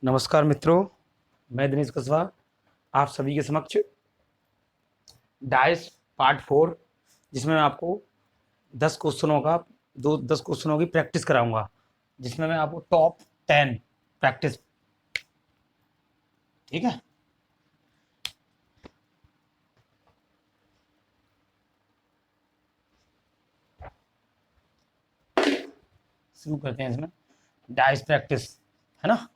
नमस्कार मित्रों, मैं दिनेश कुशवाहा आप सभी के समक्ष डाइस पार्ट 4 जिसमें मैं आपको 10 क्वेश्चनों की प्रैक्टिस कराऊंगा, जिसमें मैं आपको टॉप 10 प्रैक्टिस। ठीक है, शुरू करते हैं। इसमें डाइस प्रैक्टिस है ना।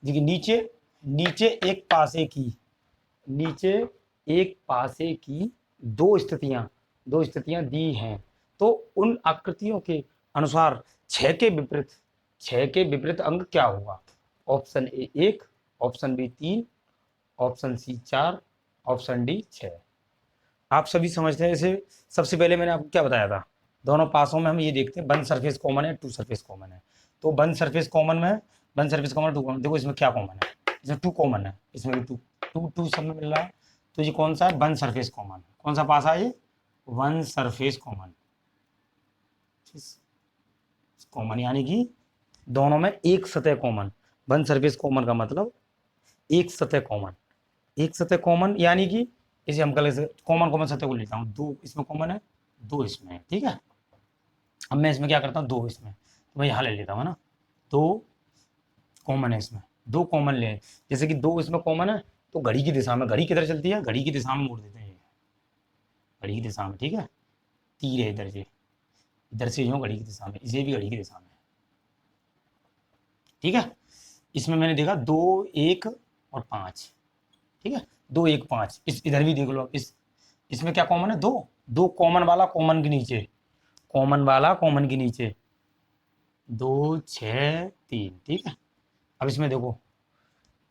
देखिए नीचे नीचे एक पासे की नीचे एक पासे की दो स्थितियां दी हैं, तो उन आकृतियों के अनुसार छह के विपरीत अंक क्या होगा। Option A 1, option B 3, option C 4, option D 6। आप सभी समझते हैं इसे। सबसे पहले मैंने आपको क्या बताया था, दोनों पासों में हम ये देखते हैं वन सरफेस कॉमन है, टू सरफेस कॉमन है। तो one surface common, two common. देखो इसमें क्या कॉमन है, इसमें टू कॉमन है, इसमें भी टू टू टू सब में मिल रहा है। तो ये कौन सा है, वन सरफेस कॉमन। कौन सा पासा है ये, वन सरफेस कॉमन। कॉमन यानी कि दोनों में एक सतह कॉमन। वन सरफेस कॉमन का मतलब एक सतह कॉमन। एक सतह कॉमन यानी कि इसे हम कल कॉमन कॉमन सतह को लेता हूँ। दो इसमें कॉमन है, दो इसमें है। ठीक है, अब मैं इसमें क्या करता हूँ, दो इसमें, तो मैं यहाँ ले लेता हूँ ना। दो कॉमन है इसमें, दो कॉमन ले। जैसे कि दो इसमें कॉमन है, तो घड़ी की दिशा में, घड़ी किधर चलती है, घड़ी की दिशा में मोड़ देते हैं, घड़ी की दिशा में। ठीक है, तीर है इधर से यूँ घड़ी की दिशा में, इसे भी घड़ी की दिशा में। ठीक है, इसमें मैंने देखा 2, 1 और 5। ठीक है, 2, 1, 5। इधर भी देख लो। इसमें क्या कॉमन है, दो दो कॉमन वाला कॉमन के नीचे, कॉमन वाला कॉमन के नीचे 2, 6, 3। ठीक है, अब इसमें देखो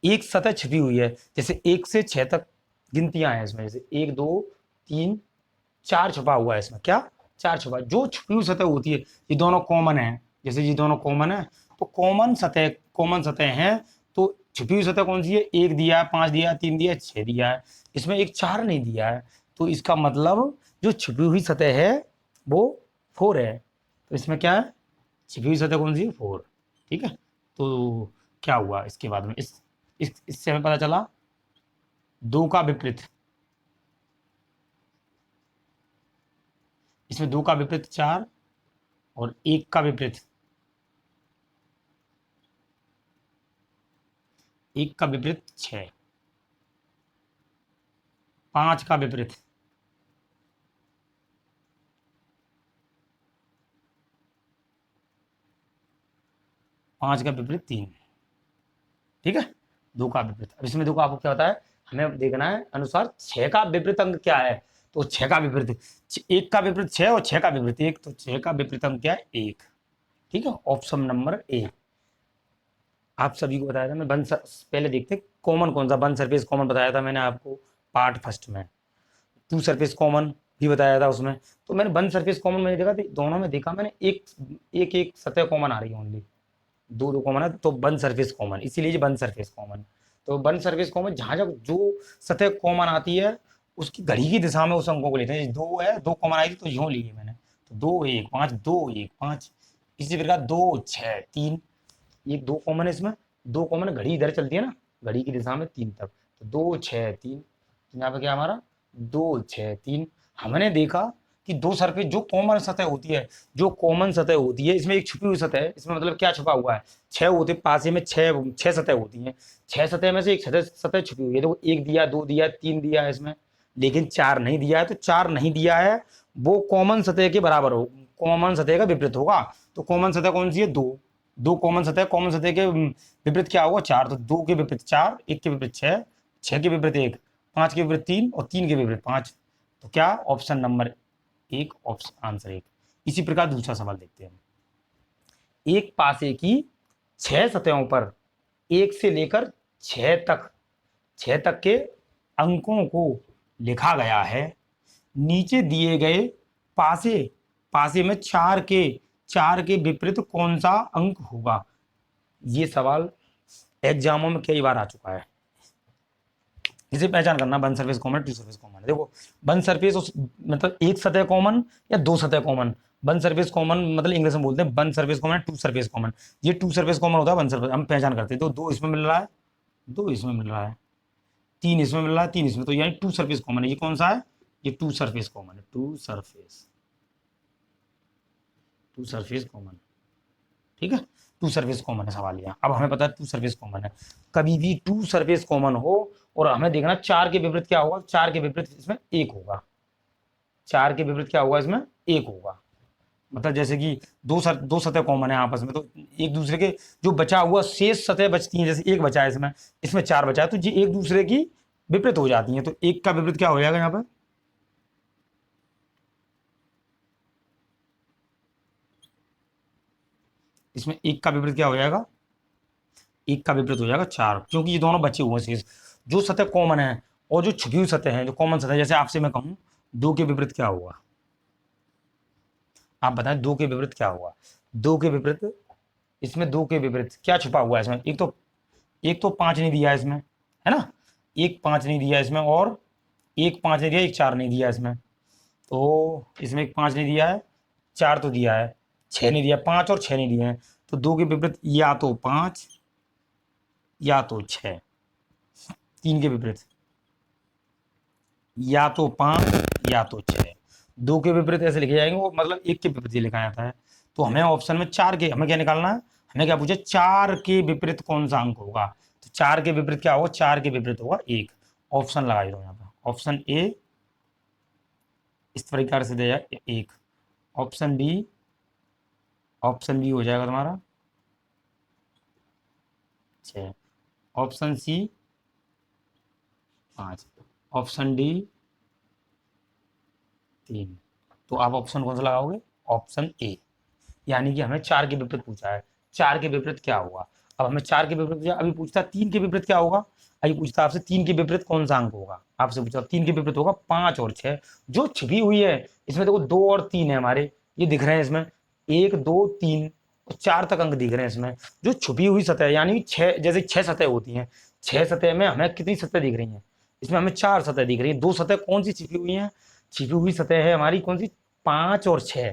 एक सतह छिपी हुई है। जैसे 1 से 6 तक गिनतियां हैं इसमें, जैसे 1, 2, 3, 4 छुपा हुआ है इसमें। क्या, 4 छुपा। जो छुपी हुई सतह होती है, ये दोनों कॉमन है। जैसे ये दोनों कॉमन है, तो कॉमन सतह है। तो छुपी हुई सतह कौन सी है, 1 दिया है, 5 दिया है, 3 दिया है, 6 दिया है। इसमें एक 4 नहीं दिया है, तो इसका मतलब जो छुपी हुई सतह है वो 4 है। तो इसमें क्या है, छिपी हुई सतह कौन सी है, 4। ठीक है, तो क्या हुआ इसके बाद में, इससे हमें पता चला दो का विपरीत। इसमें दो का विपरीत 4 और एक का विपरीत, एक का विपरीत 6, 5 का विपरीत, 5 का विपरीत 3। ठीक है, दो का विपरीत। अब इसमें देखो आपको क्या होता है, हमें देखना है अनुसार 6 का विपरीत अंक क्या है। तो 6 का विपरीत, एक का विपरीत 6 और 6 का विपरीत 1, तो 6 का विपरीत अंक क्या है, 1। ठीक है, ऑप्शन नंबर ए। आप सभी को बताया था मैं पहले देखते कॉमन कौन सा, वन सरफेस कॉमन बताया था मैंने आपको पार्ट फर्स्ट में। टू सरफेस कॉमन भी बताया था उसमें। तो मैंने वन सरफेस कॉमन मैंने देखा, दोनों में देखा मैंने एक सतह कॉमन आ रही है ओनली। दो दो कॉमन है, तो वन सरफेस कॉमन, इसीलिए वन सरफेस कॉमन। तो वन सरफेस कॉमन जहां जब जो सतह कॉमन आती है, उसकी घड़ी की दिशा में उस अंकों को लेते हैं। दो है, दो कॉमन आई थी तो यूं लिए मैंने, तो 2, 1, 5, 2, 1, 5। इसी प्रकार 2, 6, 3, एक दो कॉमन है इसमें। दो कॉमन है, घड़ी इधर चलती है ना, घड़ी की दिशा में 3 तक, तो 2, 6, 3। तो यहाँ पे क्या हमारा 2, 6, 3। हमने देखा कि दो सरफेस जो कॉमन सतह होती है, जो कॉमन सतह होती है, इसमें एक छुपी हुई सतह है। इसमें मतलब क्या छुपा हुआ है, 6 होते पासे में, छह सतह होती हैं। 6 सतह में से एक सतह छुपी हुई है। देखो एक दिया, दो दिया, 3 दिया है इसमें, लेकिन 4 नहीं दिया है। तो 4 नहीं दिया है, वो कॉमन सतह के बराबर हो, कॉमन सतह का विपरीत होगा। तो कॉमन सतह कौन सी है, दो। दो कॉमन सतह के विपरीत क्या होगा, 4। तो 2 के विपरीत 4, 1 के विपरीत 6, 6 के विपरीत 1, 5 के विपरीत 3 और 3 के विपरीत 5। तो क्या, ऑप्शन नंबर एक, ऑप्शन आंसर एक। इसी प्रकार दूसरा सवाल देखते हैं। एक पासे की 6 सतहों पर 1 से लेकर 6 तक के अंकों को लिखा गया है। नीचे दिए गए पासे पासे में 4 के विपरीत कौन सा अंक होगा। ये सवाल एग्जामों में कई बार आ चुका है। इसे पहचान करना, one surface common, two surface common. देखो वन सरफेस मतलब एक सतह कॉमन या दो सतह कॉमन। वन सरफेस कॉमन मतलब इंग्लिश में बोलते हैं one surface common, two surface common. ये टू सरफेस कॉमन होता है, वन सरफेस हम पहचान करते हैं। तो दो इसमें मिल रहा है, दो इसमें मिल रहा है, तीन इसमें मिल रहा है, तीन इसमें, तो यानी टू सरफेस कॉमन है। ये कौन सा है? ये टू सरफेस कॉमन है, two surface, two surface common. ठीक है, टू सरफेस कॉमन है सवाल यहाँ। अब हमें पता है टू सरफेस कॉमन है। कभी भी टू सरफेस कॉमन हो और हमें देखना चार के विपरीत क्या होगा, चार के विपरीत इसमें एक होगा, चार के विपरीत क्या होगा, इसमें एक होगा। मतलब जैसे कि दो सतह कॉमन है आपस में, तो एक दूसरे के जो बचा हुआ शेष सतह बचती हैं, जैसे एक बचा है इसमें, इसमें चार बचा है, तो ये एक दूसरे की विपरीत हो जाती हैं। तो एक का विपरीत क्या हो जाएगा यहाँ पर, इसमें एक का विपरीत क्या हो जाएगा, एक का विपरीत हो जाएगा चार, क्योंकि ये दोनों बचे हुए हैं शेष। जो सतह कॉमन है और जो छुपी हुई सतह है, जो कॉमन सतह, जैसे आपसे मैं कहूं दो के विपरीत क्या होगा, आप बताएं दो के विपरीत क्या होगा। दो के विपरीत, इसमें दो के विपरीत क्या छुपा हुआ है इसमें, एक तो पांच नहीं दिया है इसमें, है ना, एक पांच नहीं दिया इसमें, और एक पांच नहीं दिया, एक चार नहीं दिया इसमें, तो इसमें एक पांच नहीं दिया है, चार तो दिया है, छह नहीं दिया, पांच और छह नहीं दिए हैं। तो दो के विपरीत या तो पांच या तो छह, तीन के विपरीत या तो पांच या तो छह। दो के विपरीत ऐसे लिखे जाएंगे, वो मतलब एक के विपरीत ही लिखा जाता है। तो हमें ऑप्शन में चार के, हमें क्या निकालना है, हमें क्या पूछे, चार के विपरीत कौन सा अंक होगा। तो चार के विपरीत क्या होगा, चार के विपरीत होगा एक। ऑप्शन लगा दो यहाँ पर, ऑप्शन ए इस प्रकार से दिया एक, ऑप्शन बी, ऑप्शन बी हो जाएगा तुम्हारा छः, ऑप्शन सी पाँच, ऑप्शन डी तीन। तो आप ऑप्शन कौन सा लगाओगे, ऑप्शन ए। यानी कि हमें चार के विपरीत पूछा है, चार के विपरीत क्या होगा। अब हमें चार के विपरीत पूछा, अभी पूछता तीन के विपरीत क्या होगा, अभी पूछता आपसे तीन के विपरीत कौन सा अंक होगा। आपसे पूछा तीन के विपरीत होगा पांच और छह, जो छिपी हुई है इसमें देखो दो और तीन है हमारे, ये दिख रहे हैं इसमें, एक दो तीन और चार तक अंक दिख रहे हैं इसमें। जो छुपी हुई सतह यानी छह, जैसे छह सतह होती हैं, छह सतह में हमें कितनी सतह दिख रही हैं, इसमें हमें चार सतह दिख रही है। दो सतह कौन सी छिपी हुई हैं, छिपी हुई सतह है हमारी कौन सी, पांच और छह।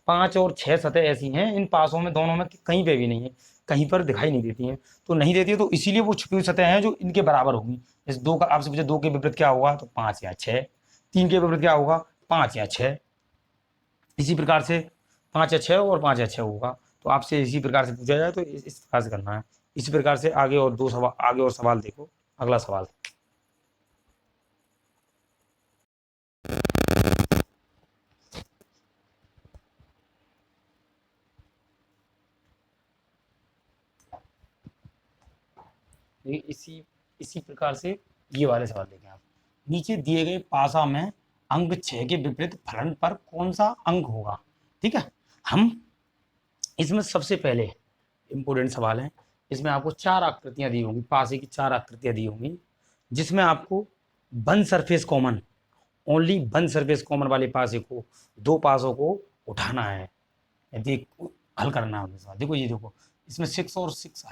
पांच और छह सतह ऐसी हैं इन पासों में दोनों में कहीं पे भी नहीं है, कहीं पर दिखाई नहीं देती हैं। तो नहीं देती है तो इसीलिए वो छुपी हुई सतह हैं जो इनके बराबर होंगी। इस दो का आपसे पूछे दो के विपरीत क्या होगा, तो पांच या छह। तीन के विपरीत क्या होगा, पांच या छह। इसी प्रकार से पांच या छह और पांच या छह होगा। तो आपसे इसी प्रकार से पूछा जाए तो इस प्रकार से करना है। इसी प्रकार से आगे और दो सवाल, आगे और सवाल देखो। अगला सवाल, इसी इसी प्रकार से ये वाले सवाल देखें आप। नीचे दिए गए पासा में अंक छह के विपरीत फलन पर कौन सा अंक होगा। ठीक है, हम इसमें सबसे पहले इंपोर्टेंट सवाल है, इसमें आपको चार आकृतियां दी होंगी, पासे की चार आकृतियां दी होंगी, जिसमें आपको one surface common, only one surface common वाले पासे को, दो पासों को उठाना है, देख हल करना है उनके साथ। देखो ये देखो, इसमें सिक्स और सिक्स,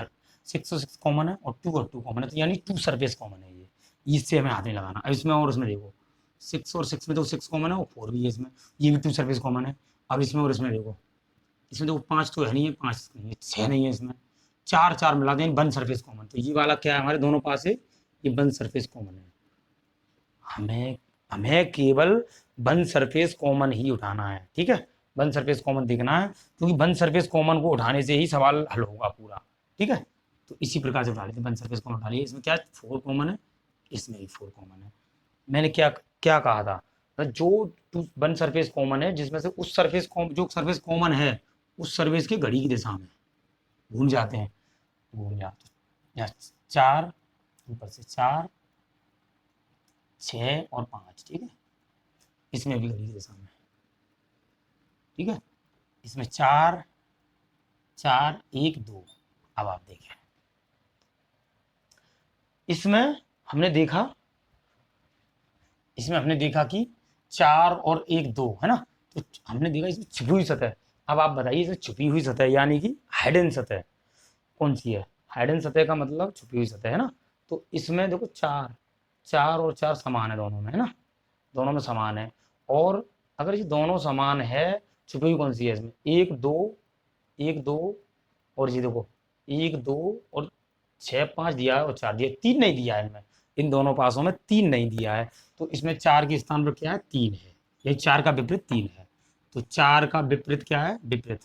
सिक्स और सिक्स कॉमन है और टू कॉमन है, तो यानी टू सरफेस कॉमन है ये, इससे हमें हाथ नहीं लगाना। अब इसमें और इसमें देखो, सिक्स और सिक्स में तो सिक्स कॉमन है और फोर भी है इसमें, ये भी टू सरफेस कॉमन है। अब इसमें और इसमें देखो, इसमें देखो पाँच तो है नहीं है, पाँच नहीं है, छः नहीं है इसमें, चार चार मिला दें वन सरफेस कॉमन, तो ये वाला क्या है हमारे दोनों पास है, ये वन सरफेस कॉमन है। हमें हमें केवल वन सरफेस कॉमन ही उठाना है। ठीक है, वन सरफेस कॉमन देखना है, क्योंकि वन सरफेस कॉमन को उठाने से ही सवाल हल होगा पूरा। ठीक है, तो इसी प्रकार से उठा लेते हैं, वन सरफेस कॉमन उठा लिए। इसमें क्या फोर कॉमन है, इसमें भी फोर कॉमन है। मैंने क्या क्या कहा था, जो वन सरफेस कॉमन है जिसमें से उस सरफेस जो सरफेस कॉमन है उस सरफेस के घड़ी की दिशा में घूम जाते हैं, घूम जाते हैं। चार, ऊपर से चार, छः और पाँच। ठीक है, इसमें भी घड़ी की दिशा में, ठीक है, इसमें चार चार एक दो। अब आप देखें, इसमें हमने देखा, इसमें हमने देखा कि चार और एक दो है ना, तो हमने देखा इसमें छुपी हुई सतह। अब आप बताइए इसमें छुपी हुई सतह यानी कि हाइडन सतह कौन सी है। हाइडन सतह का मतलब छुपी हुई सतह है ना। तो इसमें देखो चार, चार और चार समान है दोनों में, है ना, दोनों में समान है। और अगर ये दोनों समान है छुपी हुई कौन सी है इसमें? एक दो, एक दो, और ये देखो एक दो और 6 5 दिया है और 4 दिया, 3 नहीं दिया है इनमें, इन दोनों पासों में 3 नहीं दिया है। तो इसमें 4 के स्थान पर क्या है? 3 है। यही 4 का विपरीत 3 है। तो 4 का विपरीत क्या है? विपरीत,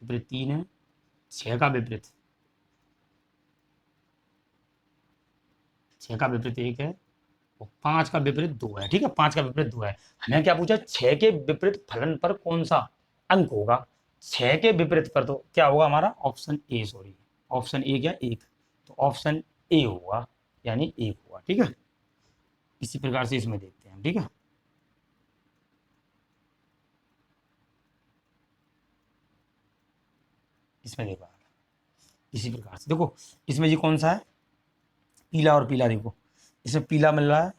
विपरीत 3 है। 6 का विपरीत, 6 का विपरीत 1 है। और 5 का विपरीत 2 है। ठीक है, 5 का विपरीत 2 है। हमें क्या पूछा? 6 के विपरीत फलन पर कौन सा अंक होगा? 6 के विपरीत पर तो क्या होगा हमारा? Option A, sorry, option A क्या? 1। तो ऑप्शन ए होगा, यानी 1 होगा। ठीक है, इसी प्रकार से इसमें देखते हैं। ठीक है, इसमें देखो इसी प्रकार से देखो, इसमें ये कौन सा है? पीला और पीला। देखो इसमें पीला मिल रहा है,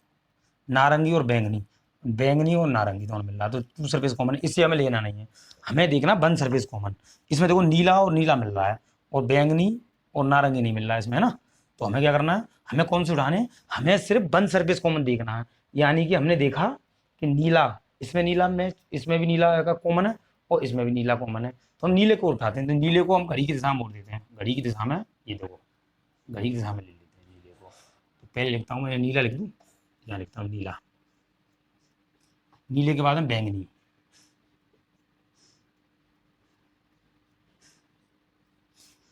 नारंगी और बैंगनी, बैंगनी और नारंगी दोनों मिल रहा है। तो टू सरफेस कॉमन है, इससे हमें लेना नहीं है, हमें देखना वन सरफेस कॉमन। इसमें देखो नीला और नीला मिल रहा है और बैंगनी और नारंगी नहीं मिल रहा है इसमें, है ना। तो हमें क्या करना है? हमें कौन से उठाने? हमें सिर्फ वन सरफेस कॉमन देखना है। यानी कि हमने देखा कि नीला, इसमें नीला में, इसमें भी नीला का कॉमन है और इसमें भी नीला कॉमन है, तो हम नीले को उठाते हैं। तो नीले को हम घड़ी की दिशा में मोड़ देते हैं, घड़ी की दिशा में, ये देखो घड़ी की दिशा में ले लेते हैं नीले को। तो पहले लिखता हूँ मैं, नीला लिख दूँ, यहाँ लिखता हूँ नीला, नीले के बाद में बैंगनी,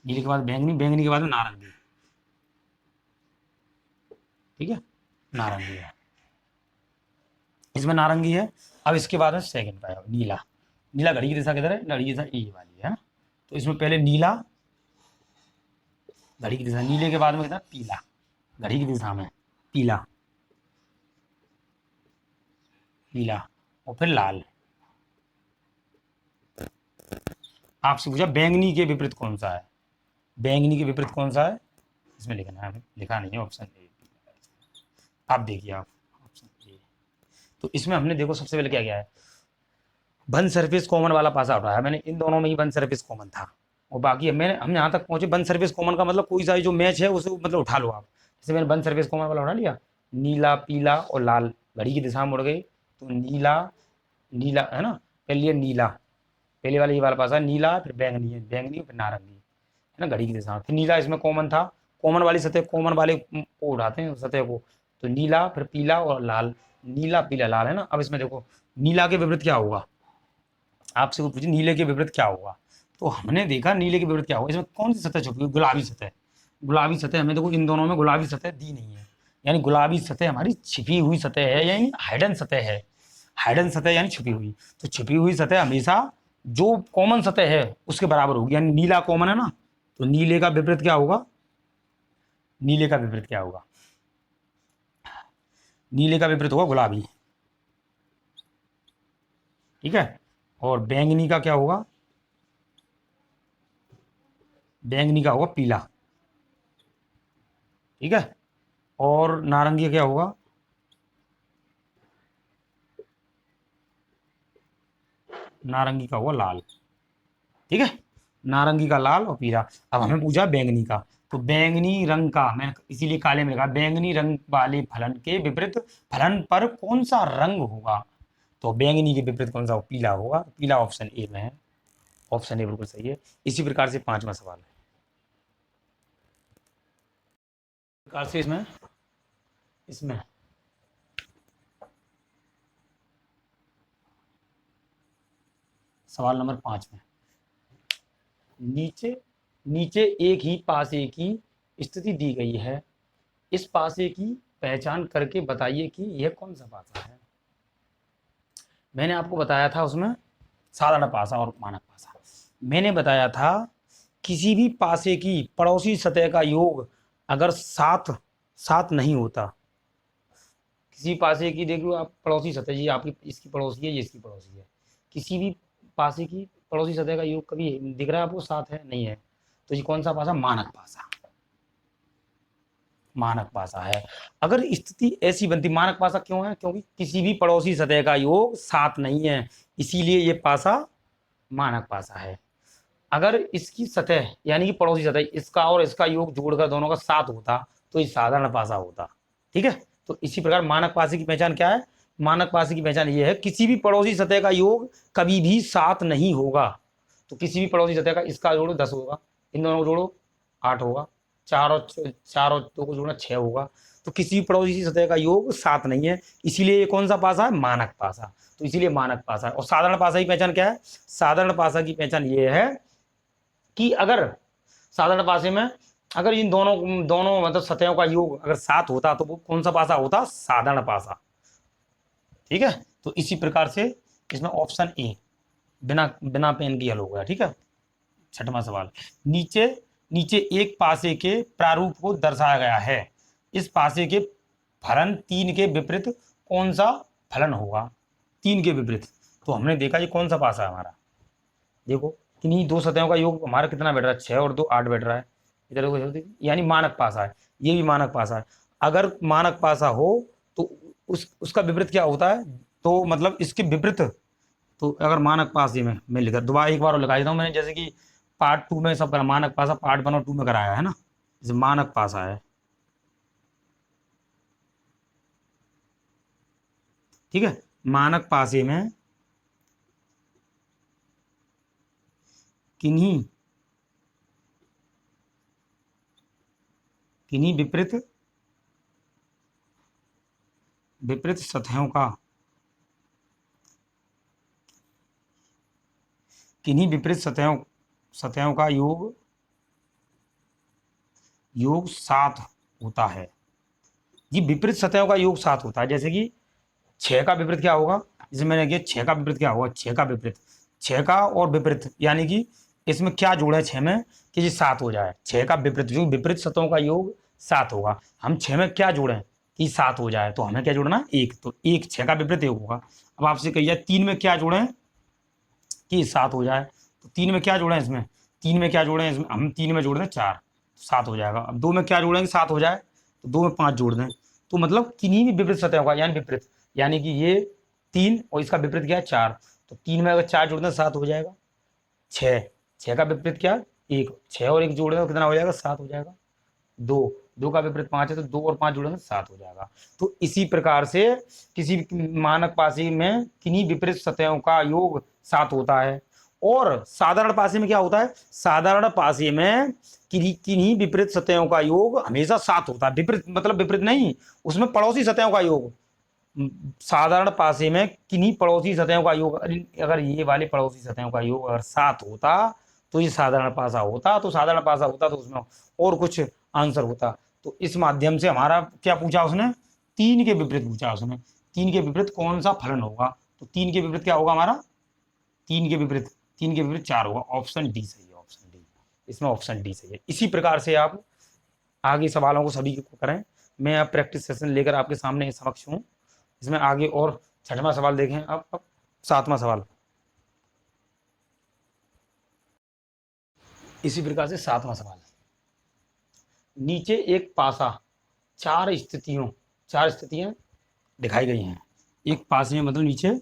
नीले के बाद बैंगनी, बैंगनी के बाद में नारंगी। ठीक है, नारंगी है, इसमें नारंगी है। अब इसके बाद में सेकंड का है नीला, नीला घड़ी की दिशा किधर है? घड़ी की दिशा ये वाली है ना। तो इसमें पहले नीला, घड़ी की दिशा, नीले के बाद में किधर? पीला, घड़ी की दिशा में पीला, पीला, और फिर लाल। आपसे पूछा बैंगनी के विपरीत कौन सा है? बैंगनी के विपरीत कौन सा है? इसमें लिखना है, लिखा नहीं है, ऑप्शन ए। आप देखिए, आप ऑप्शन ए। तो इसमें हमने देखो सबसे पहले क्या किया है? वन सरफेस कॉमन वाला पासा उठाया मैंने, इन दोनों में ही वन सरफेस कॉमन था। और बाकी मैंने, हम यहाँ तक पहुंचे वन सरफेस कॉमन का मतलब कोई सा जो मैच है उसे मतलब उठा लो आप। जैसे मैंने वन सरफेस कॉमन वाला उठा लिया, नीला पीला और लाल, घड़ी की दिशा में मुड़ गई। तो नीला, नीला है ना, पहले ये नीला, पहले वाला ये वाला पासा नीला, फिर बैंगनी है, बैंगनी फिर नारंगी, है ना, घड़ी की दिशा में। फिर नीला इसमें कॉमन था, कॉमन वाली सतह, कॉमन वाले को उठाते हैं सतह को। तो नीला, फिर पीला और लाल, नीला पीला लाल, है ना। अब इसमें देखो नीला के विपरीत क्या होगा? आपसे कोई पूछे नीले के विपरीत क्या होगा, तो हमने देखा नीले के विपरीत क्या होगा। इसमें कौन सी सतह छुपी हुई? गुलाबी सतह, गुलाबी सतह। हमें देखो इन दोनों में गुलाबी सतह दी नहीं है, यानी गुलाबी सतह हमारी छिपी हुई सतह है, यानी हाइडन सतह है। हाइडन सतह यानी छुपी हुई। तो छुपी हुई सतह हमेशा जो कॉमन सतह है उसके बराबर होगी, यानी नीला कॉमन है ना। तो नीले का विपरीत क्या होगा? नीले का विपरीत क्या होगा? नीले का विपरीत होगा गुलाबी। ठीक है, और बैंगनी का क्या होगा? बैंगनी का होगा पीला। ठीक है, और नारंगी का क्या होगा? नारंगी का होगा लाल। ठीक है, नारंगी का लाल और पीला। अब हमें पूछा बैंगनी का, तो बैंगनी रंग का, मैंने इसीलिए काले में लिखा, बैंगनी रंग वाले फलन के विपरीत फलन पर कौन सा रंग होगा? तो बैंगनी के विपरीत कौन सा हो? पीला होगा, पीला ऑप्शन ए में है, ऑप्शन ए बिल्कुल सही है। इसी प्रकार से पांचवा सवाल है, प्रकार से इसमें इसमें सवाल नंबर 5 में, नीचे नीचे एक ही पासे की स्थिति दी गई है, इस पासे की पहचान करके बताइए कि यह कौन सा पासा है। मैंने आपको बताया था उसमें साधारण पासा और मानक पासा। मैंने बताया था किसी भी पासे की पड़ोसी सतह का योग अगर 7 7 नहीं होता, किसी पासे की देखो आप पड़ोसी सतह, ये आपकी इसकी पड़ोसी है, ये इसकी पड़ोसी है, किसी भी पासे की पड़ोसी सतह का योग कभी दिख रहा है आपको 7 है? नहीं है। तो ये कौन सा पासा? मानक पासा, मानक पासा है। अगर स्थिति ऐसी बनती, मानक पासा क्यों है? क्योंकि किसी भी पड़ोसी सतह का योग 7 नहीं है, इसीलिए ये पासा मानक पासा है। अगर इसकी सतह यानी कि पड़ोसी सतह, इसका और इसका योग जोड़कर दोनों का 7 होता तो ये साधारण पासा होता। ठीक है, तो इसी प्रकार मानक पासे की पहचान क्या है? मानक पासे की पहचान ये है, किसी भी पड़ोसी सतह का योग कभी भी 7 नहीं होगा। तो किसी भी पड़ोसी सतह का, इसका जोड़ो 10 होगा, इन दोनों को जोड़ो 8 होगा, 4 और 2 को जोड़ना 6 होगा। तो किसी भी पड़ोसी सतह का योग 7 नहीं है, इसीलिए ये कौन सा पासा है? मानक पासा। तो इसीलिए मानक पासा है। और साधारण पासा की पहचान क्या है? साधारण पासा की पहचान ये है कि अगर साधारण पासे में अगर इन दोनों दोनों मतलब सतहों का योग अगर 7 होता तो वो कौन सा पासा होता? साधारण पासा। ठीक है, तो इसी प्रकार से इसमें ऑप्शन ए बिना बिना पेन की हल हो गया। ठीक है, छठवां सवाल, नीचे नीचे एक पासे के प्रारूप को दर्शाया गया है, इस पासे के फलन 3 के विपरीत कौन सा फलन होगा? 3 के विपरीत। तो हमने देखा ये कौन सा पासा है हमारा, देखो किन्हीं दो सतहों का योग हमारा कितना बैठ रहा है? 6 और 2 8 बैठ रहा है इधर को, यानी मानक पासा है, ये भी मानक पासा है। अगर मानक पासा हो तो उसका विपरीत क्या होता है? तो मतलब इसके विपरीत, तो अगर मानक पासे में मैं लिखा दोबारा एक बार और लिखा देता हूँ मैंने, जैसे कि पार्ट 2 में सब मानक पासा पार्ट 1 और 2 में कराया है ना, जैसे मानक पासा है। ठीक है, मानक पासे में किन्हीं किन्हीं विपरीत विपरीत सतहों का किन्हीं विपरीत सतहों का योग 7 होता है। ये विपरीत सतहों का योग 7 होता है। जैसे कि 6 का विपरीत क्या होगा? जैसे मैंने किया 6 का विपरीत क्या होगा? 6 का विपरीत 6 का और विपरीत, यानी कि इसमें क्या जोड़े 6 में कि ये 7 हो जाए। 6 का विपरीत, जो विपरीत सतहों का योग 7 होगा, हम 6 में क्या जोड़ें कि 7 हो जाए, तो हमें क्या जोड़ना? 1। तो 1 6 का विपरीत 1 होगा। अब आपसे कही जाए 3 में क्या जोड़ें कि 7 हो जाए, तो 3 में क्या जोड़ें इसमें? 3 में क्या जोड़ें इसमें? हम 3 में जोड़ दें 4, 7 हो जाएगा। अब 2 में क्या जोड़ेंगे 7 हो जाए, तो 2 में 5 जोड़ दें। तो मतलब किन्हीं भी विपरीत सतह होगा, यानी विपरीत, यानी कि ये 3 और इसका विपरीत क्या है? 4। तो 3 में अगर 4 जोड़ दें 7 हो जाएगा। 6 का विपरीत क्या? 1। 6 और 1 जोड़ दें तो कितना हो जाएगा? 7 हो जाएगा। 2 का विपरीत 5 है, तो 2 और 5 जोड़ेंगे 7 हो जाएगा। तो इसी प्रकार से किसी मानक पासी में किन्हीं विपरीत सतहों का योग 7 होता है। और साधारण पासी में क्या होता है? साधारण पासी में किन्हीं विपरीत सतहों का योग हमेशा 7 होता है। विपरीत मतलब विपरीत नहीं, उसमें पड़ोसी सतहों का योग। साधारण पासे में किन्हीं पड़ोसी सतहों का योग, अगर ये वाले पड़ोसी सतहों का योग अगर 7 होता तो ये साधारण पासा होता। तो साधारण पासा होता तो उसमें और कुछ आंसर होता। तो इस माध्यम से हमारा क्या पूछा उसने? 3 के विपरीत पूछा उसने। 3 के विपरीत कौन सा फलन होगा? तो 3 के विपरीत क्या होगा हमारा? 3 के विपरीत 4 होगा। ऑप्शन डी सही है, ऑप्शन डी। इसमें ऑप्शन डी सही है। इसी प्रकार से आप आगे सवालों को सभी को करें। मैं अब प्रैक्टिस सेशन लेकर आपके सामने समक्ष हूँ। इसमें आगे और छठवां सवाल देखें। अब 7वां सवाल, इसी प्रकार से 7वां सवाल, नीचे एक पासा 4 स्थितियां दिखाई गई हैं। एक पासे में मतलब नीचे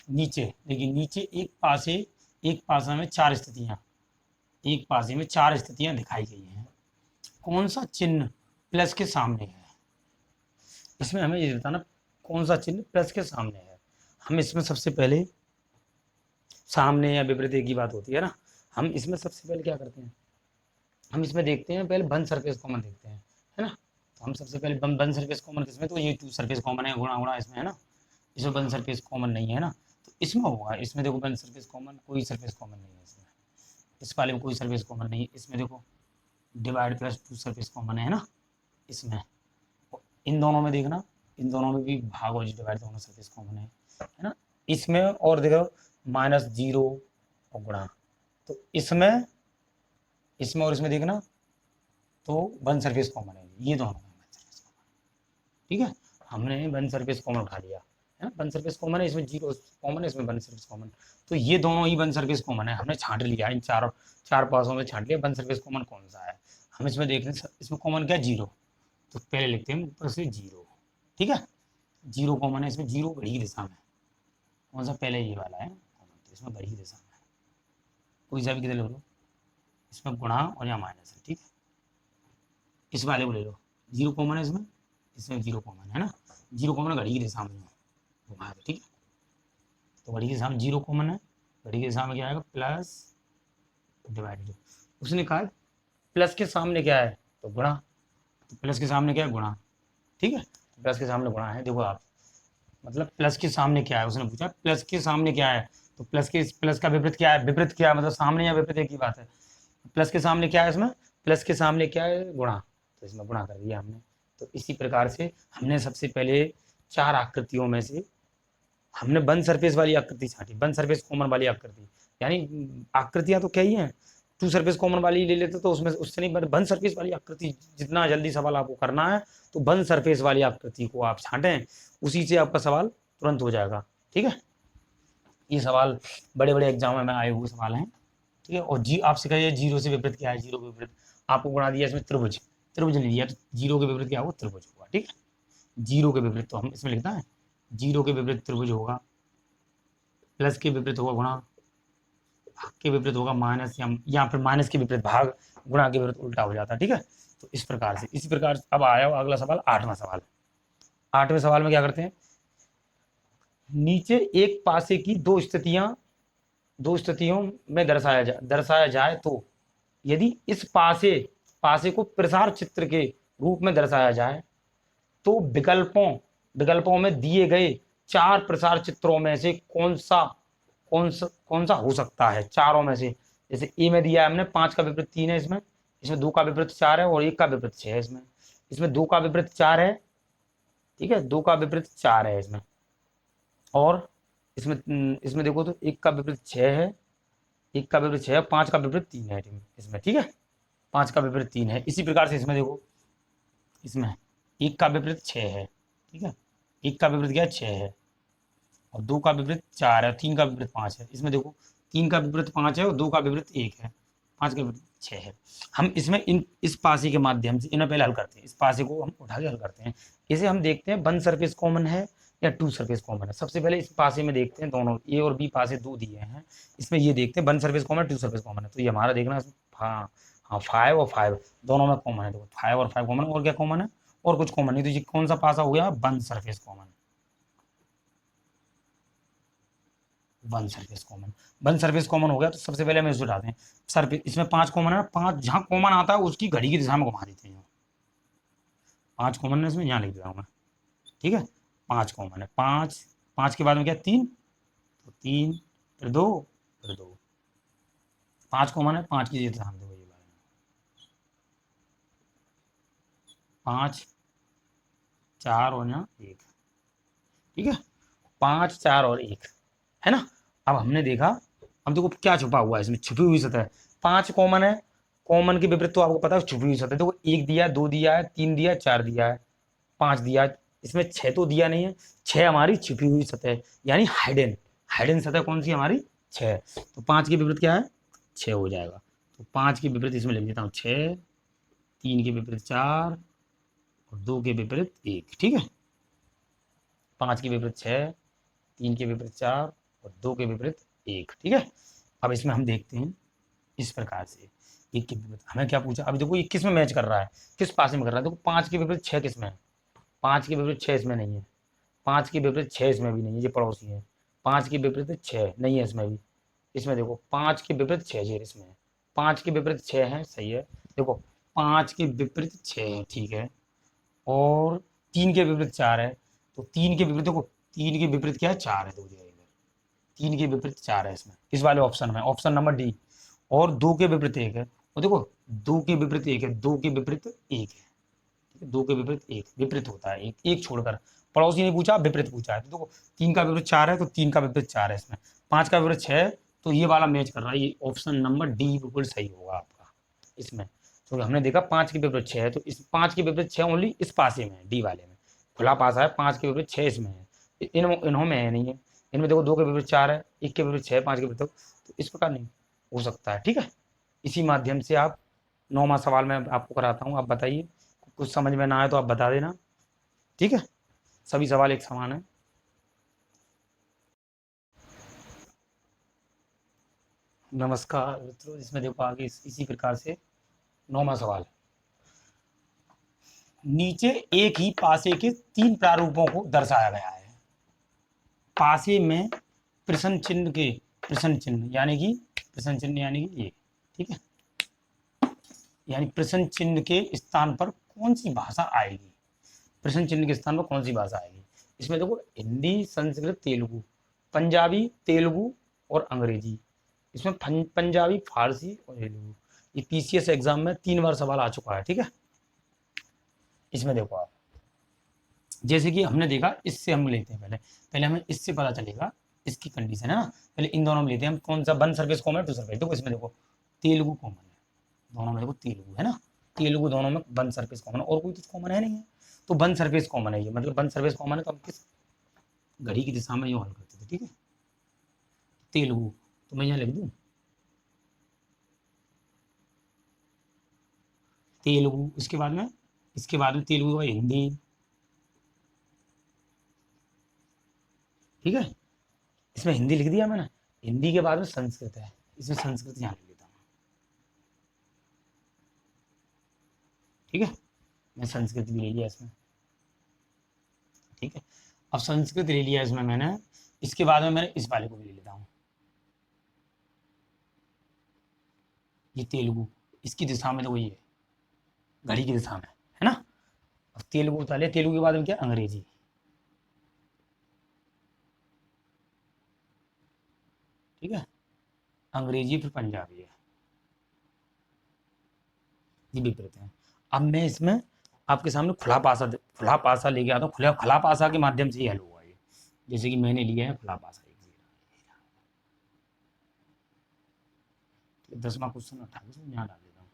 नीचे देखिए, नीचे एक पासा में 4 स्थितियां, एक पासे में 4 स्थितियां दिखाई गई हैं। कौन सा चिन्ह प्लस के सामने है? इसमें हमें ये बताना कौन सा चिन्ह प्लस के सामने है। हम इसमें सबसे पहले, सामने या विपरीत एक ही बात होती है ना, हम इसमें सबसे पहले क्या करते हैं? हम इसमें देखते हैं पहले वन सरफेस कॉमन देखते हैं, है ना। तो हम सबसे पहले वन सरफेस कॉमन किसमें? तो ये 2 सरफेस कॉमन है, गुणा गुणा इसमें, है ना। इसमें वन सरफेस कॉमन नहीं है ना, तो इसमें होगा। इसमें देखो वन सरफेस कॉमन, कोई सरफेस कॉमन नहीं है इसमें। इस वाले में कोई सरफेस कॉमन नहीं है। इसमें देखो डिवाइड प्लस 2 सरफेस कॉमन है ना इसमें। इन दोनों में देखना, इन दोनों में भी भाग और डिवाइड दोनों सरफेस कॉमन है ना। इसमें और देखो -0 और गुणा, तो इसमें और इसमें देखना तो वन सरफेस कॉमन है, ये दोनों में वन सरफेस कॉमन। ठीक है, हमने वन सरफेस कॉमन उठा लिया, है ना। वन सरफेस कॉमन है, इसमें 0 कॉमन है, इसमें वन सरफेस कॉमन, तो ये दोनों ही वन सरफेस कॉमन है। हमने छांट लिया इन चार पासों में, छांट लिया वन सरफेस कॉमन कौन सा है। हम इसमें देख रहे हैं इसमें कॉमन क्या? 0। तो पहले लिखते हैं ऊपर से 0। ठीक है, 0 कॉमन है इसमें, 0 घड़ी की दिशा में। कौन सा? पहले ये वाला है कॉमन, तो इसमें घड़ी की दिशा में कोई सा भी किधर ले लो, इसमें गुणा और यहाँ माइनस है। ठीक है, इस वाले को ले लो, जीरो कॉमन है इसमें, इसमें जीरो कॉमन है ना, जीरो कॉमन घड़ी की दिशा में घुमा है, ठीक है। तो घड़ी की दिशा में जीरो कॉमन है, घड़ी की दिशा में क्या आएगा, प्लस डिवाइडेड। उसने कहा प्लस के सामने क्या है, तो गुणा, तो प्लस के सामने क्या है, गुणा, ठीक है। प्लस के सामने गुणा है, देखो आप, मतलब प्लस के सामने क्या है, उसने पूछा प्लस के सामने क्या है, तो प्लस का विपरीत क्या है, विपरीत क्या है, मतलब सामने या विपरीत एक ही बात है। प्लस के सामने क्या है इसमें, प्लस के सामने क्या है, गुणा, तो इसमें गुणा कर दिया हमने। तो इसी प्रकार से हमने सबसे पहले चार आकृतियों में से हमने वन सरफेस वाली आकृति छांटी, वन सरफेस कॉमन वाली आकृति, यानी आकृतियां तो क्या ही हैं, टू सरफेस कॉमन वाली ले लेते तो उसमें उससे नहीं, वन सरफेस वाली आकृति, जितना जल्दी सवाल आपको करना है तो वन सरफेस वाली आकृति को आप छांटें, उसी से आपका सवाल तुरंत हो जाएगा, ठीक है। ये सवाल बड़े बड़े एग्जाम में आए हुए सवाल हैं, ठीक है। और जी आपसे कहिए जीरो से विपरीत क्या है, जीरो के विपरीत आपको बना दिया इसमें त्रिभुज, त्रिभुज नहीं दिया तो जीरो के विपरीत क्या होगा, त्रिभुज होगा, ठीक है। जीरो के विपरीत तो हम इसमें लिखता है, जीरो के विपरीत त्रिभुज होगा, प्लस के विपरीत होगा गुणा, भाग के विपरीत होगा माइनस, या फिर माइनस के विपरीत भाग, गुणा के विपरीत उल्टा हो जाता है, ठीक है। तो इस प्रकार से, इसी प्रकार से अब आया अगला सवाल, आठवां सवाल। आठवें सवाल में क्या करते हैं, नीचे एक पासे की दो स्थितियों में दर्शाया जाए तो यदि इस पासे पासे को प्रसार चित्र के रूप में दर्शाया जाए तो विकल्पों में दिए गए चार प्रसार चित्रों में से कौन सा हो सकता है, चारों में से। जैसे ए में दिया है हमने 5 का विपरीत 3 है इसमें, इसमें 2 का विपरीत 4 है और 1 का विपरीत 6 है इसमें, इसमें 2 का विपरीत 4 है, ठीक है, 2 का विपरीत 4 है इसमें, और इसमें इसमें देखो तो 1 का विपरीत 6 है, 1 का विपरीत 6 है, 5 का विपरीत 3 है इसमें, ठीक है, 5 का विपरीत 3 है। इसी प्रकार से इसमें देखो, इसमें 1 का विपरीत 6 है, ठीक है, 1 का विपरीत क्या है, 6 है, और 2 का विपरीत 4 है, 3 का विपरीत 5 है। इसमें देखो 3 का विपरीत 5 है और 2 का विपरीत 1 है, 5 का विपरीत 6 है। हम इसमें इस पासे के माध्यम से इन्हें पहले हल करते हैं, इस पासे को हम उठा के हल करते हैं। इसे हम देखते हैं वन सरफेस कॉमन है या टू सरफेस कॉमन है। सबसे पहले इस पासे में देखते हैं, दोनों ए और बी पासे दो दिए हैं, इसमें ये देखते हैं one surface common two surface common है, तो ये हमारा देखना है, हाँ हाँ 5 और 5 दोनों में कॉमन है, देखो 5 और 5 कॉमन है, और क्या कॉमन है, और कुछ कॉमन नहीं, तो ये कौन सा पासा हो गया, one surface common, one surface common, one surface common हो गया। तो सबसे पहले हम इसे उठाते हैं, सरफेस इसमें 5 कॉमन है, 5 जहां कॉमन आता है उसकी घड़ी की दिशा में घुमा देते हैं, 5 कॉमन है इसमें, यहाँ लिख देता हूँ मैं, ठीक है। 5 कॉमन है, 5, 5 के बाद में क्या 3, तो 3 फिर 2 फिर 2, 5 कॉमन है, 5 की दिशा में देखो, ये 5 4 और यहाँ 1, ठीक है, 5 4 और 1 है ना। अब हमने देखा, अब देखो क्या छुपा हुआ है इसमें, छुपी हुई सतह, 5 कॉमन है, कॉमन के विपरीत तो आपको पता है छुपी हुई सतह, देखो 1 दिया है, 2 दिया है, 3 दिया है, 4 दिया है, 5 दिया है, इसमें 6 तो दिया नहीं है, 6 हमारी छिपी हुई सतह, यानी हाइडन, हाइडन सतह कौन सी हमारी, 6, तो 5 के विपरीत क्या है, 6 हो जाएगा। तो 5 के विपरीत इसमें लिख देता हूँ 6, 3 के विपरीत 4 और 2 के विपरीत 1, ठीक है, 5 के विपरीत 6, 3 के विपरीत 4 और 2 के विपरीत 1, ठीक है। अब इसमें हम देखते हैं इस प्रकार से, 1 के विपरीत हमें क्या पूछा, अब देखो ये किस में मैच कर रहा है, किस पासे में कर रहा है, देखो 5 के विपरीत 6 किस में है, 5 के विपरीत 6 इसमें नहीं है, 5 के विपरीत 6 इसमें भी नहीं है, ये पड़ोसी है, 5 के विपरीत 6 नहीं है इसमें भी, इसमें देखो 5 के विपरीत 6 ये इसमें है, 5 के विपरीत 6 है, सही है, देखो 5 के विपरीत 6 है, ठीक है, और 3 के विपरीत 4 है, तो 3 के विपरीत देखो, 3 के विपरीत क्या है, 4 है, दो जगह इधर, 3 के विपरीत 4 है इसमें, इस वाले ऑप्शन में, ऑप्शन नंबर डी, और 2 के विपरीत 1 है, और देखो 2 के विपरीत 1 है, 2 के विपरीत 1 है, ठीक है, 2 के विपरीत 1 विपरीत होता है, एक एक छोड़कर, पड़ोसी ने पूछा विपरीत पूछा है, तो देखो 3 का विपरीत 4 है, तो 3 का विपरीत 4 है इसमें, 5 का विपरीत 6 है, तो ये वाला मैच कर रहा है, ये ऑप्शन नंबर डी बिल्कुल सही होगा आपका इसमें, तो हमने देखा 5 के विपरीत 6 है, तो इस 5 के विपरीत 6 ओनली इस पासे में है, डी वाले में खुला पासा है, 5 के विपरीत 6 इसमें है, इन्हों में है नहीं है, इनमें देखो 2 के विपरीत 4 है, 1 के विपरीत 6, 5 के विपरीत, तो इस प्रकार नहीं हो सकता है, ठीक है। इसी माध्यम से आप 9वां सवाल में आपको कराता हूँ, आप बताइए, कुछ समझ में ना आए तो आप बता देना, ठीक है, सभी सवाल एक समान है। नमस्कार मित्रों, इसमें देखो आगे इसी प्रकार से 9वां सवाल, नीचे एक ही पासे के 3 प्रारूपों को दर्शाया गया है। पासे में प्रश्न चिन्ह के प्रश्न चिन्ह यानी कि प्रश्न चिन्ह यानी कि ये, ठीक है, यानी प्रश्न चिन्ह के स्थान पर कौन सी भाषा आएगी, प्रश्न चिन्ह के स्थान पर कौन सी भाषा आएगी। इसमें देखो हिंदी, संस्कृत, तेलुगु, पंजाबी, तेलुगु और अंग्रेजी। इसमें पंजाबी, फारसी और तेलुगु। ये पीसीएस एग्जाम में 3 बार सवाल आ चुका है, ठीक है। इसमें देखो आप, जैसे कि हमने देखा, इससे हम लेते हैं, पहले हमें इससे पता चलेगा इसकी कंडीशन है ना। पहले इन दोनों में लेते हैं हम, कौन सा वन सरफेस कॉमन है, टू सरफेस। देखो इसमें देखो तेलुगु कॉमन है दोनों में, देखो तेलुगु है ना, तेलुगु दोनों में वन सरफेस कॉमन है, और कोई तो कॉमन है नहीं है, तो वन सरफेस कॉमन है ये, मतलब वन सरफेस कॉमन है। तो हम किस घड़ी की दिशा में ये हल करते थे, ठीक है। तेलुगु तो मैं यहाँ लिख दूँ तेलुगु, इसके बाद में तेलुगु और हिंदी, ठीक है। इसमें हिंदी लिख दिया मैंने, हिंदी के बाद में संस्कृत है, इसमें संस्कृत यहाँ लिख देता हूँ, ठीक है। मैं संस्कृत भी ले लिया इसमें, ठीक है। अब संस्कृत ले लिया इसमें मैंने, इसके बाद में मैंने इस वाले को भी ले लेता हूँ, ये तेलुगु, इसकी दिशा में तो वही है, घड़ी की दिशा में, है ना। अब तेलुगु उतार लिया, तेलुगु के बाद में क्या, अंग्रेजी, ठीक है, अंग्रेजी फिर पंजाबी है, ये विपरीत है। अब मैं इसमें आपके सामने खुला पासा लेके आता हूँ, खुला पासा के माध्यम से ही हल होगा ये। जैसे कि मैंने लिया है खुला पासा, 10वां क्वेश्चन 28 में यहाँ डाल देता हूँ,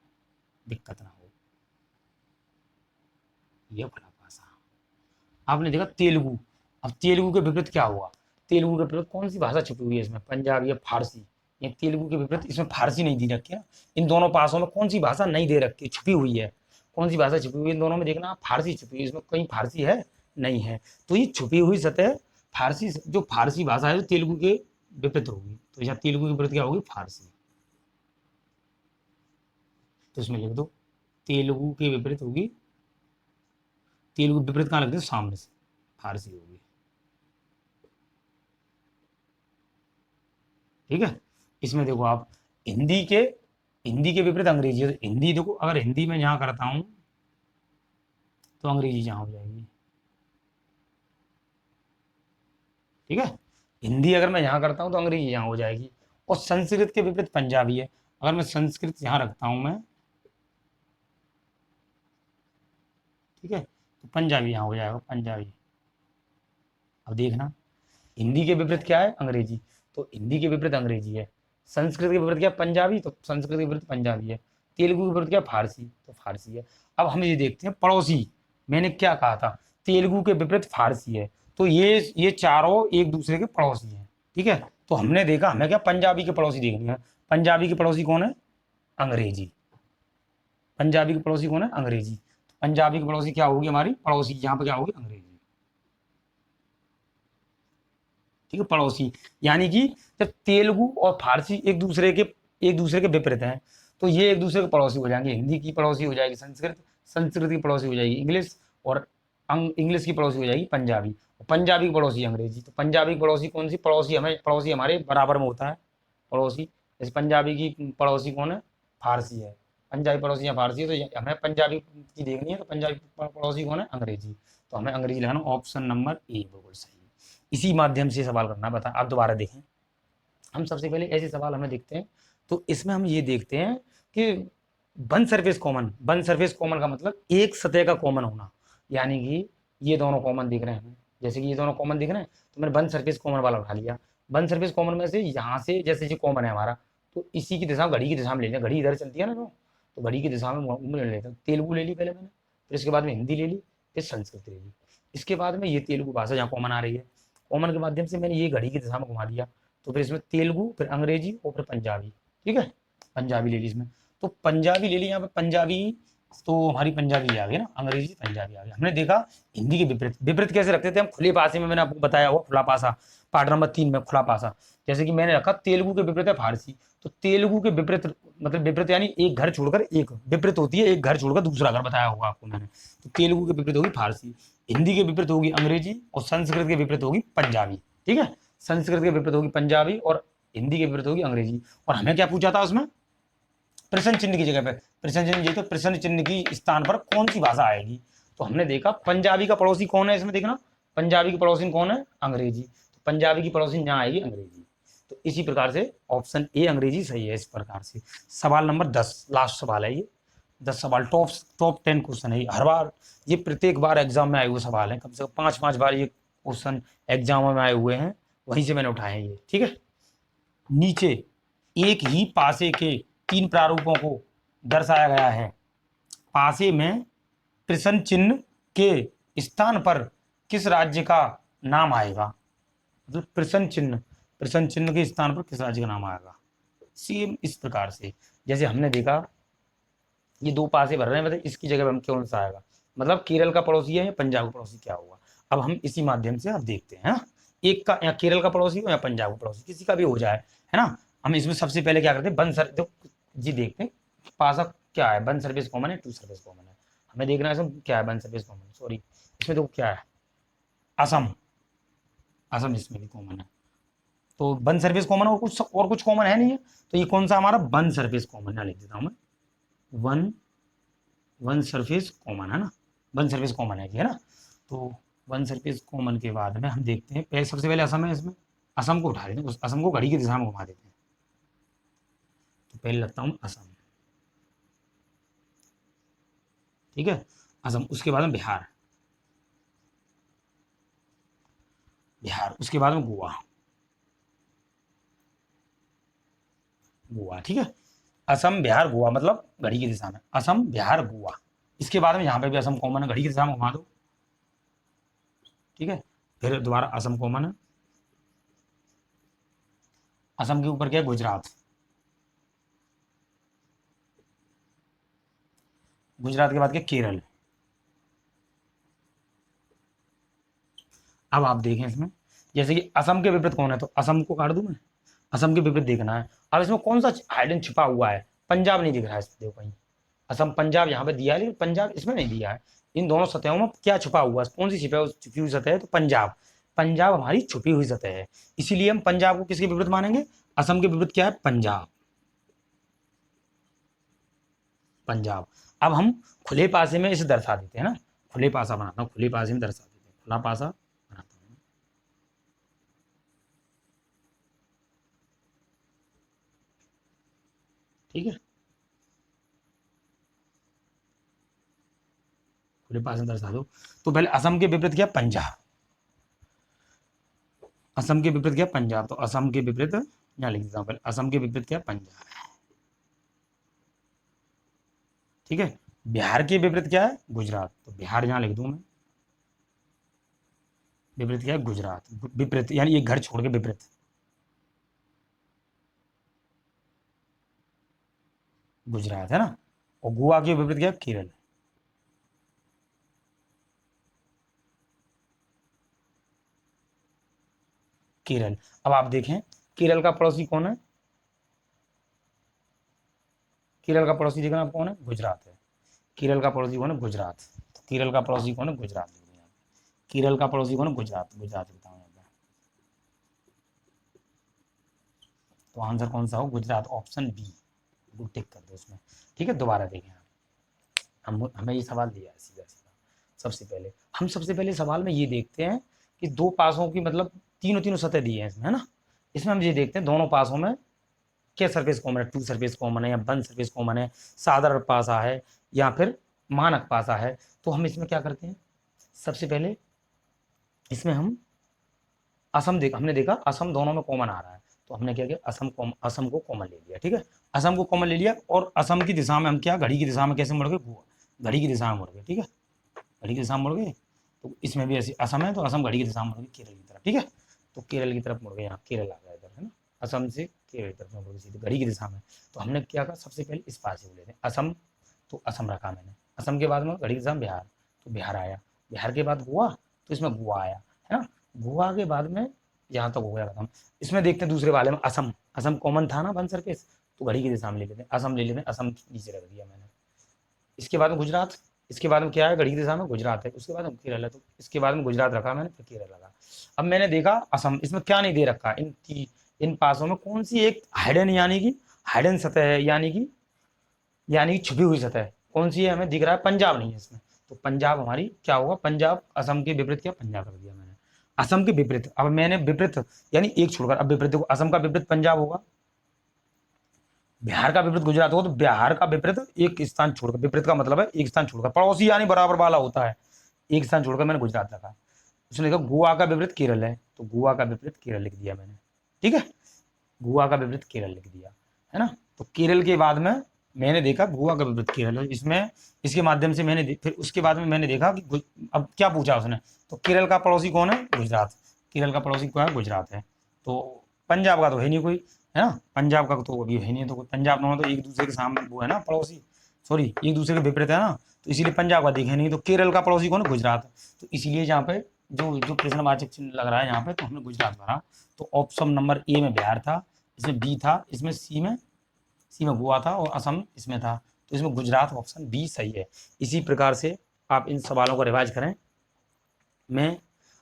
दिक्कत ना हो। ये खुला पासा आपने देखा तेलुगु। अब तेलुगु के विपरीत क्या हुआ, तेलुगु के विपरीत कौन सी भाषा छुपी हुई है इसमें, पंजाबी या फारसी। ये तेलुगु के विपरीत इसमें फारसी नहीं दी रखी है। इन दोनों पासों में कौन सी भाषा नहीं दे रखी, छुपी हुई है, कौन सी भाषा छुपी हुई है इन दोनों में, देखना फारसी छुपी हुई है, इसमें कहीं फारसी है नहीं है। तो ये छुपी हुई सतह फारसी, जो फारसी भाषा है, जो तेलुगु के विपरीत होगी, तो यहाँ तेलुगु के विपरीत क्या होगी, फारसी। तो इसमें लिख दो तेलुगु के विपरीत होगी, तेलुगु विपरीत कहाँ लगते हैं, सामने से, फारसी होगी, ठीक है। इसमें देखो आप, हिंदी के विपरीत अंग्रेजी है, तो हिंदी देखो, अगर हिंदी में यहाँ करता हूँ तो अंग्रेजी यहाँ हो जाएगी, ठीक है। हिंदी अगर मैं यहाँ करता हूँ तो अंग्रेजी यहाँ हो जाएगी। और संस्कृत के विपरीत पंजाबी है, अगर मैं संस्कृत यहाँ रखता हूँ मैं, ठीक है, तो पंजाबी यहाँ हो जाएगा, पंजाबी। अब देखना, हिंदी के विपरीत क्या है, अंग्रेजी, तो हिंदी के विपरीत अंग्रेजी है। संस्कृत के विपरीत क्या, पंजाबी, तो संस्कृत के विपरीत पंजाबी है। तेलुगु के विपरीत क्या, फारसी, तो फारसी है। अब हम ये देखते हैं पड़ोसी, मैंने क्या कहा था, तेलुगु के विपरीत फारसी है, तो ये चारों एक दूसरे के पड़ोसी हैं, ठीक है। तो हमने देखा, हमें क्या पंजाबी के पड़ोसी देखनी है, पंजाबी के पड़ोसी कौन है, अंग्रेजी, पंजाबी के पड़ोसी कौन है, अंग्रेजी। तो पंजाबी की पड़ोसी क्या होगी हमारी, पड़ोसी, यहाँ पे क्या होगी, अंग्रेजी, ठीक है, पड़ोसी। यानी कि जब तेलुगु और फारसी एक दूसरे के विपरीत हैं, तो ये एक दूसरे के पड़ोसी हो जाएंगे। हिंदी की पड़ोसी हो जाएगी संस्कृत, संस्कृत की पड़ोसी हो जाएगी इंग्लिश, और इंग्लिश की पड़ोसी हो जाएगी पंजाबी, और पंजाबी की पड़ोसी अंग्रेजी। तो पंजाबी की पड़ोसी कौन सी, पड़ोसी हमारे बराबर में होता है, पड़ोसी। जैसे पंजाबी की पड़ोसी कौन है, फारसी है, पंजाबी पड़ोसी या फारसी है, तो हमें पंजाबी की देखनी है, तो पंजाबी पड़ोसी कौन है, अंग्रेजी। तो हमें अंग्रेजी लगाना, ऑप्शन नंबर ए बिल्कुल सही। इसी माध्यम से सवाल करना, बता आप दोबारा देखें। हम सबसे पहले ऐसे सवाल हमें देखते हैं, तो इसमें हम ये देखते हैं कि वन सरफेस कॉमन का मतलब एक सतह का कॉमन होना, यानी कि ये दोनों कॉमन दिख रहे हैं हमें, जैसे कि ये दोनों कॉमन दिख रहे हैं, तो मैंने वन सरफेस कॉमन वाला उठा लिया। वन सरफेस कॉमन में से यहाँ से जैसे ये कॉमन है हमारा, तो इसी की दिशा, घड़ी की दिशा में ले लिया, घड़ी इधर चलती है ना, तो घड़ी की दिशा में ले लेता हूँ। तेलुगु ले ली पहले मैंने, फिर इसके बाद में हिंदी ले ली, फिर संस्कृत ले ली, इसके बाद में ये तेलुगु भाषा जहाँ कॉमन आ रही है, कॉमन के माध्यम से मैंने ये घड़ी की दिशा में घुमा दिया, तो फिर इसमें तेलुगु, फिर अंग्रेजी और फिर पंजाबी, ठीक है, पंजाबी ले ली इसमें। तो पंजाबी ले ली, यहाँ पे पंजाबी तो हमारी पंजाबी आ गई ना, अंग्रेजी पंजाबी आ गई। हमने देखा हिंदी के विपरीत, विपरीत कैसे रखते थे हम, खुले पासे में मैंने आपको बताया हुआ खुला पासा, पार्ट नंबर 3 में खुला पासा। जैसे कि मैंने रखा तेलुगु के विपरीत है फारसी, तो तेलुगु के विपरीत मतलब विपरीत यानी एक घर छोड़कर, एक विपरीत होती है एक घर छोड़कर दूसरा घर, बताया होगा आपको मैंने। तो तेलुगु के विपरीत होगी फारसी, हिंदी के विपरीत होगी अंग्रेजी, और संस्कृत के विपरीत होगी पंजाबी। ठीक है, संस्कृत के विपरीत होगी पंजाबी और हिंदी के विपरीत होगी अंग्रेजी। और हमें क्या पूछा था उसमें, प्रश्न चिन्ह की जगह पे, प्रश्न चिन्ह ये तो प्रश्न चिन्ह की स्थान पर कौन सी भाषा आएगी। तो हमने देखा पंजाबी का पड़ोसी कौन है इसमें, देखना पंजाबी की पड़ोसी कौन है, अंग्रेजी। तो पंजाबी की पड़ोसी यहाँ आएगी अंग्रेजी। तो इसी प्रकार से ऑप्शन ए अंग्रेजी सही है। इस प्रकार से सवाल नंबर 10 लास्ट सवाल है ये, 10 सवाल टॉप 10 क्वेश्चन है ये, हर बार ये प्रत्येक बार एग्जाम में आए हुए सवाल है, कम से कम 5 बार ये क्वेश्चन एग्जाम में आए हुए हैं, वहीं से मैंने उठाए हैं ये। ठीक है, नीचे एक ही पासे के 3 प्रारूपों को दर्शाया गया है। पासे में प्रश्न चिन्ह के स्थान पर किस राज्य का नाम आएगा, मतलब प्रश्न चिन्ह के स्थान पर किस राज्य का नाम आएगा। सेम इस प्रकार से जैसे हमने देखा ये 2 पासे भर रहे हैं, मतलब इसकी जगह हम कौन सा आएगा, मतलब केरल का पड़ोसी है या पंजाब का पड़ोसी, क्या होगा। अब हम इसी माध्यम से अब देखते हैं, एक का या केरल का पड़ोसी हो या पंजाब का पड़ोसी, किसी का भी हो जाए, है ना। हम इसमें सबसे पहले क्या करते हैं, वन सर तो जी देखते हैं पासा क्या है, वन सर्विस कॉमन है, टू सर्विस कॉमन है। हमें देखना है इसमें क्या है, वन सर्विस कॉमन, सॉरी इसमें देखो क्या है, असम, असम इसमें भी कॉमन है। तो वन सर्विस कॉमन और कुछ कॉमन है नहीं है, तो ये कौन सा हमारा वन सर्विस कॉमन है, लिख देता हूं मैं वन सरफेस कॉमन है ना, वन सरफेस कॉमन है, ना। तो वन सरफेस कॉमन के बाद में हम देखते हैं पहले, सबसे पहले असम है, इसमें असम को उठा देते हैं, उस असम को घड़ी की दिशा में घुमा देते हैं। तो पहले लगता हूँ असम, ठीक है, असम। उसके बाद में बिहार, उसके बाद में गोवा, ठीक है, असम बिहार गोवा, मतलब घड़ी की दिशा में असम बिहार गोवा। इसके बाद में यहाँ पे भी असम कॉमन है, घड़ी की दिशा में घुमा दो, ठीक है। फिर दोबारा असम कॉमन है, असम के ऊपर क्या है, गुजरात, गुजरात के बाद क्या, केरल। अब आप देखें इसमें, जैसे कि असम के विपरीत कौन है, तो असम को काट दूं मैं, असम के विपरीत देखना है। अब इसमें कौन सा हाइडन छिपा हुआ है, पंजाब नहीं दिख रहा है इसमें, देखो कहीं असम पंजाब यहाँ पे दिया है, लेकिन पंजाब इसमें नहीं दिया है। इन दोनों सतहों में क्या छुपा हुआ है, कौन सी छुपी हुई सतह है, तो पंजाब, पंजाब हमारी छुपी हुई सतह है। इसीलिए हम पंजाब को किसके विपरीत मानेंगे, असम के विपरीत क्या है, पंजाब, पंजाब। अब हम खुले पासे में इसे दर्शा देते हैं ना, खुले पासा बनाता हूँ, खुले पासे में दर्शा देते हैं, खुला पासा बनाता हूँ, ठीक है, खुले पासे में दर्शा दो। तो पहले असम के विपरीत क्या, पंजाब, असम के विपरीत क्या, पंजाब। तो असम के विपरीत यहाँ लिख देता हूँ पहले, असम के विपरीत क्या, पंजाब, ठीक है। बिहार के विपरीत क्या है, गुजरात, तो बिहार यहाँ लिख दूं मैं, विपरीत क्या है, गुजरात, विपरीत यानी एक घर छोड़ के विपरीत, गुजरात है ना। और गोवा के विपरीत क्या है, केरल, केरल। अब आप देखें केरल का पड़ोसी कौन है, केरल का पड़ोसी देखना आप कौन है, गुजरात है। केरल का पड़ोसी कौन है, गुजरात। तो केरल का पड़ोसी कौन है, गुजरात। केरल का पड़ोसी कौन है, गुजरात, गुजरात लिखता हूँ यहाँ पे। तो आंसर कौन सा हो, गुजरात, ऑप्शन बी, टिक कर दो उसमें, ठीक है। दोबारा देखें हम हमें ये सवाल दिया है सीधा सीधा। सबसे पहले सवाल में ये देखते हैं कि 2 पासों की मतलब तीनों तीनों सतह दी है इसमें, है ना। इसमें हम ये देखते हैं दोनों पासों में क्या सरफेस कॉमन है, टू सरफेस कॉमन है या वन सरफेस कॉमन है, साधारण पासा है या फिर मानक पासा है। तो हम इसमें क्या करते हैं, सबसे पहले इसमें हम हमने देखा असम दोनों में कॉमन आ रहा है, तो हमने क्या किया, असम को कॉमन ले लिया, ठीक है। असम को कॉमन ले लिया और असम की दिशा में हम क्या, घड़ी की दिशा में कैसे मुड़ गए, घड़ी की दिशा में मुड़ गए, ठीक है, घड़ी की दिशा में मुड़ गए। तो इसमें भी ऐसी असम है, तो असम घड़ी की दिशा में मुड़ गए केरल की तरफ, ठीक है। तो केरल की तरफ मुड़ गए, यहाँ केरल आ गया इधर, है ना, असम से केरल की तरफ मुड़ गए सीधे घड़ी की दिशा में। तो हमने क्या कहा, सबसे पहले इस पासे को लेते हैं असम, तो असम रखा मैंने, असम के बाद में घड़ी के साथ बिहार, तो बिहार आया। बिहार के बाद गोवा, तो इसमें गोवा आया, है ना। गोवा के बाद में यहाँ तक हो गया खत्म। इसमें देखते हैं दूसरे वाले में असम। असम कॉमन था ना वन सरफेस, तो घड़ी की दिशा में ले लेते हैं, असम ले लेते हैं, असम नीचे रख दिया मैंने। इसके बाद में गुजरात, इसके बाद में क्या है, घड़ी की दिशा में गुजरात है, उसके बाद में केरल है, तो इसके बाद में गुजरात रखा मैंने, फिर केरल लगा। अब मैंने देखा असम, इसमें क्या नहीं दे रखा, इन पासों में कौन सी एक हाइडन, यानी कि हाइडन सतह है, यानी कि छुपी हुई सतह है, कौन सी है हमें दिख रहा है, पंजाब नहीं है इसमें, तो पंजाब हमारी क्या होगा, पंजाब। असम के विपरीत क्या, पंजाब रख दिया मैंने, असम के विपरीत। अब मैंने विपरीत यानी एक छोड़कर, अब विपरीत देखो, असम का विपरीत पंजाब होगा, बिहार का विपरीत गुजरात होगा, तो बिहार का विपरीत एक स्थान छोड़कर, विपरीत का मतलब है एक स्थान छोड़कर, पड़ोसी यानी बराबर वाला होता है, एक स्थान छोड़कर मैंने गुजरात रखा। उसने देखा गोवा का विपरीत केरल है, तो गोवा का विपरीत केरल लिख दिया मैंने, ठीक है, गोवा का विपरीत केरल लिख दिया, है ना। तो केरल के बाद में मैंने देखा गोवा का विपरीत केरल है, इसमें इसके माध्यम से मैंने फिर उसके बाद में मैंने देखा कि अब क्या पूछा उसने, तो केरल का पड़ोसी कौन है, गुजरात। केरल का पड़ोसी कौन है, गुजरात है, तो पंजाब का तो है नहीं कोई, है ना, पंजाब का तो अभी है नहीं, तो पंजाब दोनों तो एक दूसरे के सामने वो है ना पड़ोसी, सॉरी एक दूसरे के विपरीत है ना, तो इसीलिए पंजाब का दिखे नहीं, तो केरल का पड़ोसी कौन है, गुजरात। तो इसीलिए यहाँ पे जो जो प्रश्नवाचक चिन्ह लग रहा है यहाँ पे, तो हमने गुजरात भरा। तो ऑप्शन नंबर ए में बिहार था, इसमें बी था, इसमें सी में गोवा था, और असम इसमें था, तो इसमें गुजरात ऑप्शन बी सही है। इसी प्रकार से आप इन सवालों को रिवाइज करें। मैं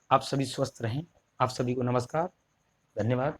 आप सभी स्वस्थ रहें, आप सभी को नमस्कार, धन्यवाद।